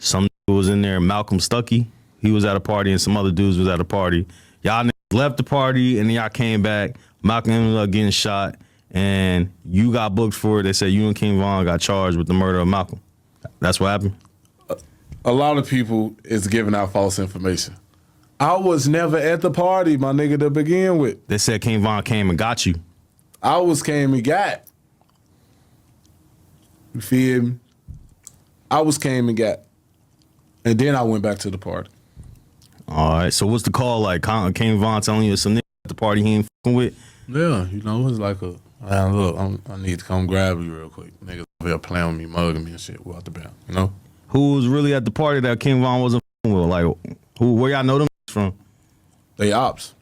some nigga was in there, Malcolm Stuckey. He was at a party and some other dudes was at a party. Y'all niggas left the party and then y'all came back. Malcolm ended up getting shot and you got booked for it. They said you and King Von got charged with the murder of Malcolm. That's what happened? A lot of people is giving out false information. I was never at the party, my nigga, to begin with. They said King Von came and got you. I was came and got. You feel me? I was came and got. And then I went back to the party. All right, so what's the call like? King Von telling you some nigga at the party he ain't fucking with? Yeah, you know, it was like man, look, I need to come grab you real quick. Niggas over here playing with me, mugging me and shit. We out the band, you know? Who was really at the party that King Von wasn't fucking with? Like, where y'all know them from? They ops.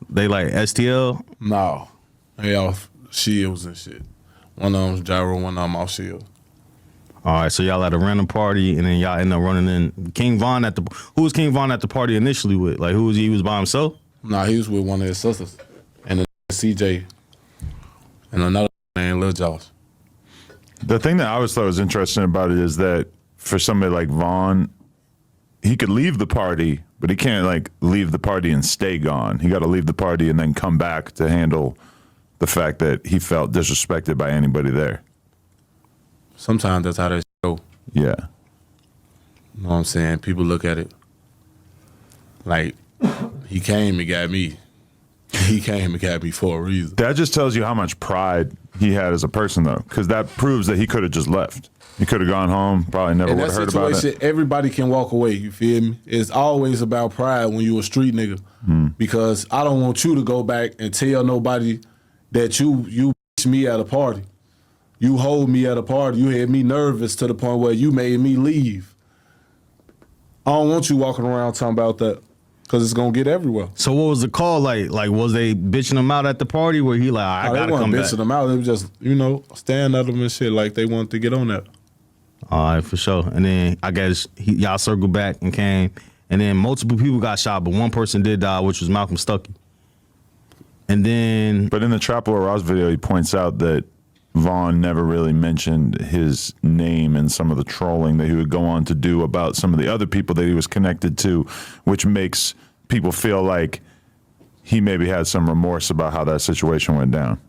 They like STL? No. They off shields and shit. One of them's gyro, one of them off shield. All right, so y'all at a random party and then y'all end up running in. King Von who was King Von at the party initially with? Like, who was he? He was by himself? Nah, he was with one of his sisters. And then CJ. And another man, Lil Josh. The thing that I always thought was interesting about it is that for somebody like Von, he could leave the party, but he can't like leave the party and stay gone. He got to leave the party and then come back to handle the fact that he felt disrespected by anybody there. Sometimes that's how they go. Yeah. You know what I'm saying? People look at it like he came and got me. He came and got me for a reason. That just tells you how much pride he had as a person, though, because that proves that he could have just left. He could have gone home, probably never would have heard about it. Everybody can walk away, you feel me? It's always about pride when you a street nigga. Because I don't want you to go back and tell nobody that you bitch me at a party. You hold me at a party. You had me nervous to the point where you made me leave. I don't want you walking around talking about that because it's going to get everywhere. So what was the call like? Like, was they bitching him out at the party where he like, I gotta come back? They weren't bitching him out. They was just, staring at him and shit like they wanted to get on that. All right, for sure. And then I guess y'all circled back and came, and then multiple people got shot, but one person did die, which was Malcolm Stuckey. And then... But in the Trap Lord Ross video, he points out that Von never really mentioned his name in some of the trolling that he would go on to do about some of the other people that he was connected to, which makes people feel like he maybe had some remorse about how that situation went down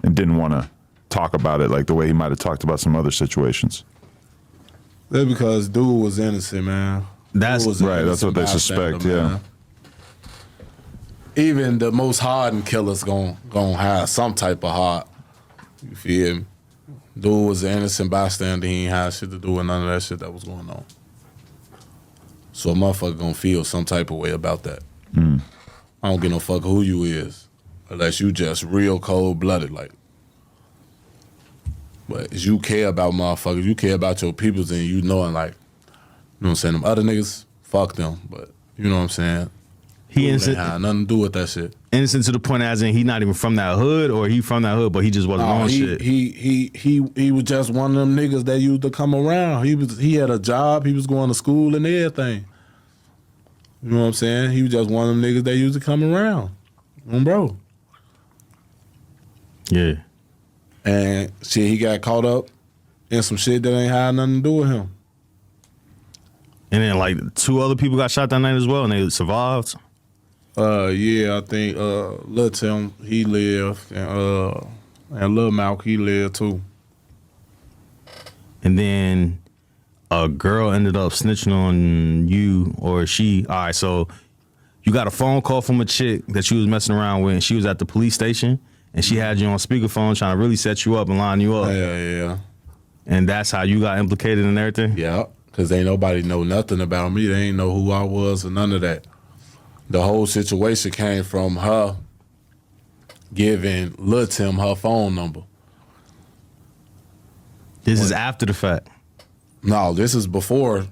and didn't want to talk about it like the way he might have talked about some other situations. That's because dude was innocent, man. That's right. That's what they suspect. Yeah. Even the most hardened killers gonna have some type of heart. You feel me? Dude was an innocent bystander. He ain't had shit to do with none of that shit that was going on. So a motherfucker gonna feel some type of way about that. I don't give no fuck who you is, unless you just real cold-blooded, like. But as you care about motherfuckers, you care about your peoples, and you knowing, like, you know what I'm saying, them other niggas, fuck them. But you know what I'm saying? He innocent. Had nothing to do with that shit. Innocent to the point as in he not even from that hood, or he from that hood, but he just wasn't on shit. He was just one of them niggas that used to come around. He had a job, he was going to school and everything. You know what I'm saying? He was just one of them niggas that used to come around. Bro. Yeah. And shit, he got caught up in some shit that ain't had nothing to do with him. And then like 2 other people got shot that night as well, and they survived. Yeah, I think Lil Tim, he lived, and Lil Malk, he lived too. And then a girl ended up snitching on you, or she. All right, so you got a phone call from a chick that you was messing around with, and she was at the police station, and she had you on speakerphone trying to really set you up and line you up. Yeah. And that's how you got implicated in everything? Yeah, because ain't nobody know nothing about me. They ain't know who I was or none of that. The whole situation came from her giving Lil Tim her phone number. This is after the fact? No, this is before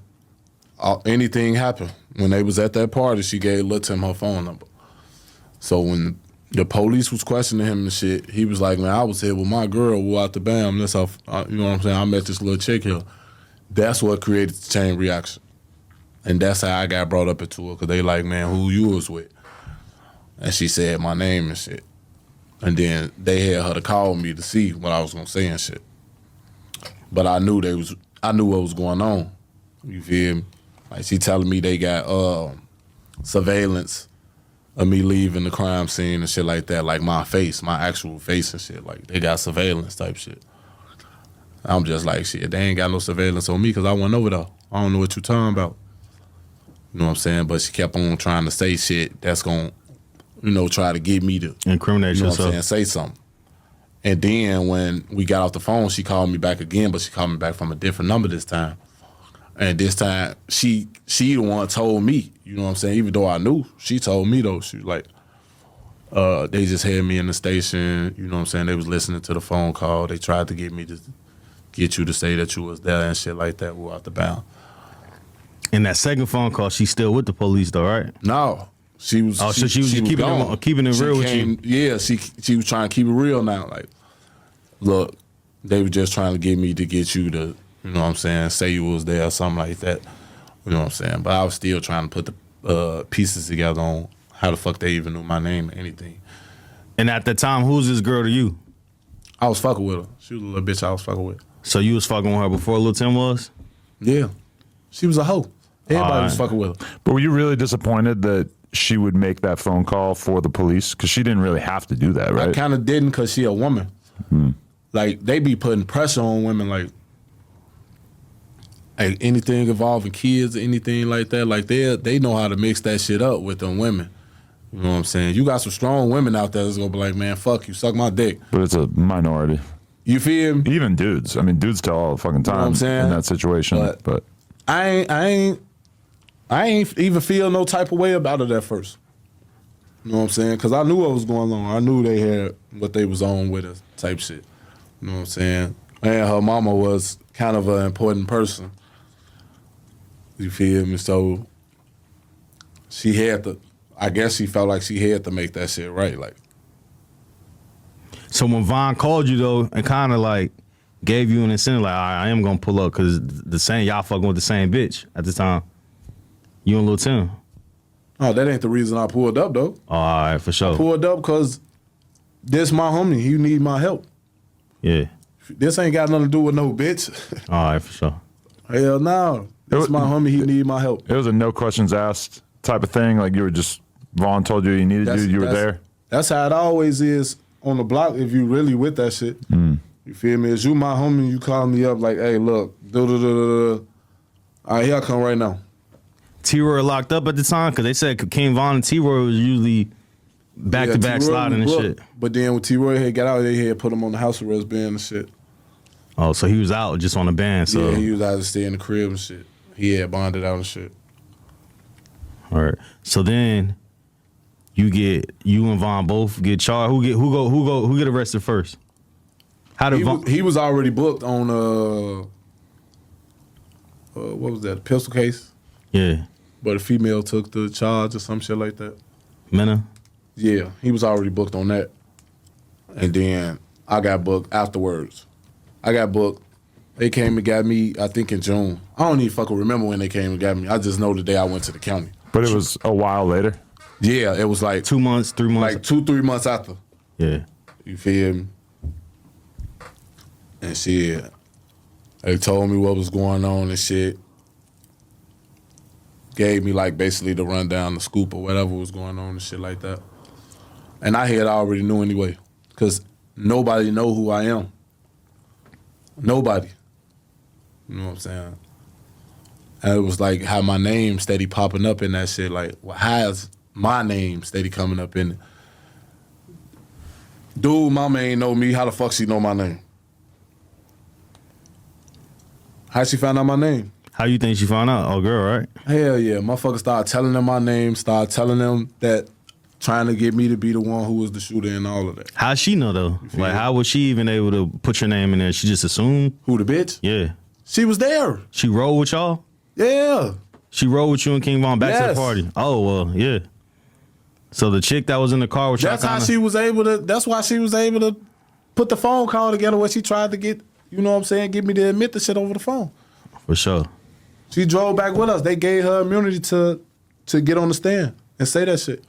anything happened. When they was at that party, she gave Lil Tim her phone number. So when the police was questioning him and shit, he was like, man, I was here with my girl, we out the BAM. That's how, you know what I'm saying? I met this little chick here. That's what created the chain reaction. And that's how I got brought up into it, because they like, man, who you was with? And she said my name and shit. And then they had her to call me to see what I was going to say and shit. But I knew what was going on. You feel me? Like she telling me they got surveillance of me leaving the crime scene and shit like that. Like my face, my actual face and shit. Like they got surveillance type shit. I'm just like, shit, they ain't got no surveillance on me because I wasn't over there. I don't know what you talking about. You know what I'm saying? But she kept on trying to say shit that's going to, you know, try to get me to, Incriminate you know yourself. what I'm saying, say something. And then when we got off the phone, she called me back again, but she called me back from a different number this time. And this time, she the one told me, you know what I'm saying? Even though I knew, she told me though. She was like, they just had me in the station, you know what I'm saying? They was listening to the phone call. They tried to get me to get you to say that you was there and shit like that. We were out the bound. In that second phone call, she's still with the police though, right? No. She was. Oh, so she was just keeping it real with you. Yeah, she was trying to keep it real now. Like, look, they were just trying to get me to get you to, you know what I'm saying, say you was there or something like that. You know what I'm saying? But I was still trying to put the pieces together on how the fuck they even knew my name or anything. And at the time, who's this girl to you? I was fucking with her. She was a little bitch I was fucking with. So you was fucking with her before Lil Tim was? Yeah. She was a hoe. Everybody was Alright. fucking with her. But were you really disappointed that she would make that phone call for the police? Because she didn't really have to do that, right? I kind of didn't because she a woman. Like, they be putting pressure on women, like anything involving kids or anything like that. Like, they know how to mix that shit up with them women. You know what I'm saying? You got some strong women out there that's going to be like, man, fuck you, suck my dick. But it's a minority. You feel me? Even dudes. I mean, dudes tell all the fucking know what time I'm saying? in that situation. But I ain't even feel no type of way about it at first. You know what I'm saying? Because I knew what was going on. I knew they had what they was on with us type shit. You know what I'm saying? And her mama was kind of an important person. You feel me? So she had to, I guess she felt like she had to make that shit right. Like, So when Von called you though, and kind of like gave you an incentive, like I am gonna pull up because y'all fucking with the same bitch at the time. You and Lil Tim. oh, that ain't the reason I pulled up though. Oh, all right, for sure. Pulled up because this my homie. He need my help. Yeah. This ain't got nothing to do with no bitch. All right, for sure. Hell no. This my homie. He need my help. it was a no questions asked type of thing. Like you were just, Vaughn told you needed you, you were there. That's how it always is on the block if you really with that shit. You feel me? Is you my homie, you call me up like, hey, look, all right, here I come right now. T-Roy locked up at the time because they said King Von and T-Roy was usually back-to-back T-Roy sliding and was shit. booked, But then when T-Roy had got out, they had put him on the house arrest ban and shit. Oh, so he was out just on the band. So Yeah, he was out to stay in the crib and shit. He had bonded out and shit. all right. So then you and Von both get charged. Who get arrested first? How did Von? He was already booked on what was that? Pistol case. Yeah, But a female took the charge or some shit like that. Mena. Yeah, he was already booked on that. And then I got booked afterwards. I got booked. They came and got me, I think, in June. I don't even fucking remember when they came and got me. I just know the day I went to the county. But it was a while later. Yeah, it was like 2 months, 3 months. like 2-3 months after. Yeah. You feel me? And shit, they told me what was going on and shit. Gave me like basically the rundown, the scoop or whatever was going on and shit like that. And I had already knew anyway, because nobody know who I am. Nobody. You know what I'm saying? And it was like how my name steady popping up in that shit. Like, well, how is my name steady coming up in it? Dude, mama ain't know me. How the fuck she know my name? How she found out my name? How you think she found out? Oh, girl, right? Hell yeah. Motherfucker started telling them my name, started telling them that, trying to get me to be the one who was the shooter and all of that. How she know though? Like, how was she even able to put your name in there? She just assumed? Who, the bitch? Yeah. She was there. She rolled with y'all? Yeah. She rode with you and King Von back to the Yes. party. Oh, well, yeah. So the chick that was in the car with y'all That's how she was able to, that's why she was able to put the phone call together where she tried to get, you know what I'm saying, get me to admit the shit over the phone. For sure. She drove back with us. They gave her immunity to get on the stand and say that shit.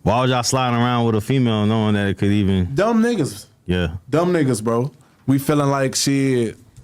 Why was y'all sliding around with a female knowing that it could even... Dumb niggas. Yeah. Dumb niggas, bro. We feeling like shit.